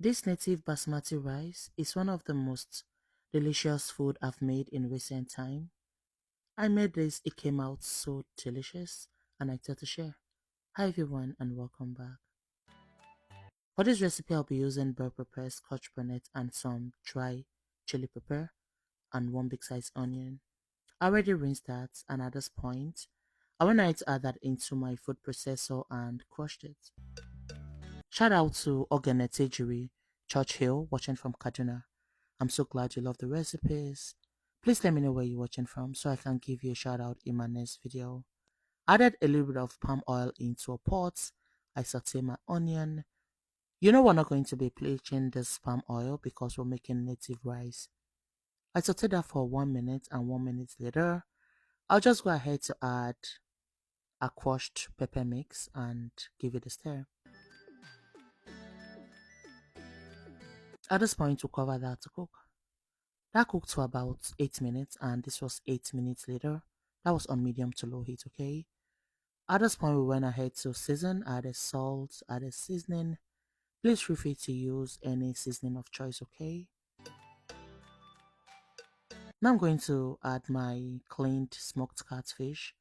This native basmati rice is one of the most delicious food I've made in recent time. I made this, it came out so delicious and I thought to share. Hi everyone and welcome back. For this recipe I'll be using bell pepper, scotch bonnet and some dry chili pepper and one big size onion. I already rinsed that and at this point I went ahead to add that into my food processor and crushed it. Shout out to Oganetejiri Churchill watching from Kaduna. I'm so glad you love the recipes. Please let me know where you're watching from so I can give you a shout out in my next video. Added a little bit of palm oil into a pot. I saute my onion. You know we're not going to be bleaching this palm oil because we're making native rice. I sauteed that for 1 minute and 1 minute later, I'll just go ahead to add a crushed pepper mix and give it a stir. At this point, we'll cover that to cook. That cooked for about 8 minutes and this was 8 minutes later. That was on medium to low heat, okay? At this point, we went ahead to season, added salt, added seasoning. Please feel free to use any seasoning of choice, okay? Now I'm going to add my cleaned smoked catfish,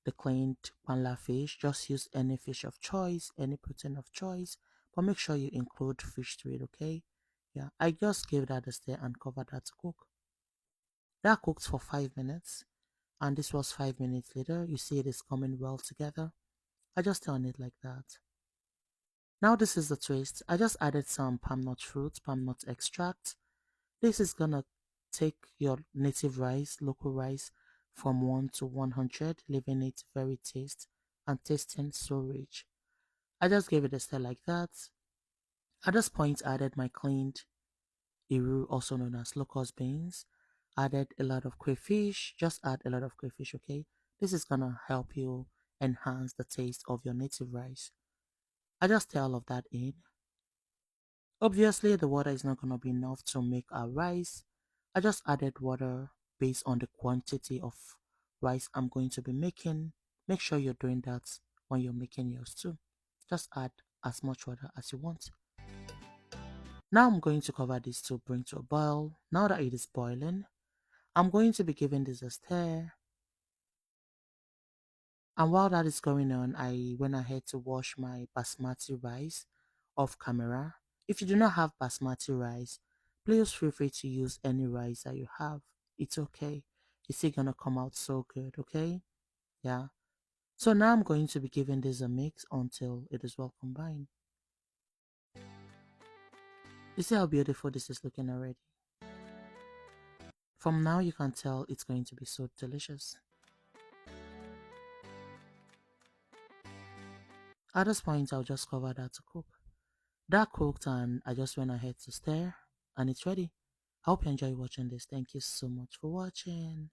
the cleaned panla fish. Just use any fish of choice, any protein of choice, but make sure you include fish to it, okay? Yeah, I just gave that a stir and covered that to cook. That cooked for 5 minutes and this was 5 minutes later. You see it is coming well together. I just turn it like that. Now this is the twist. I just added some palm nut fruit, palm nut extract. This is gonna take your native rice, local rice, from 1 to 100, leaving it very taste and tasting so rich. I just gave it a stir like that. At this point, I added my cleaned iru, also known as locust beans. Added a lot of crayfish. Just add a lot of crayfish, okay? This is gonna help you enhance the taste of your native rice. I just stir all of that in. Obviously, the water is not gonna be enough to make our rice. I just added water based on the quantity of rice I'm going to be making. Make sure you're doing that when you're making yours too. Just add as much water as you want. Now I'm going to cover this to bring to a boil. Now that it is boiling, I'm going to be giving this a stir. And while that is going on, I went ahead to wash my basmati rice off camera. If you do not have basmati rice, please feel free to use any rice that you have. It's okay. It's still gonna come out so good, okay? Yeah. So now I'm going to be giving this a mix until it is well combined. You see how beautiful this is looking already? From now you can tell it's going to be so delicious. At this point, I'll just cover that to cook. That cooked and I just went ahead to stir and it's ready. I hope you enjoy watching this. Thank you so much for watching.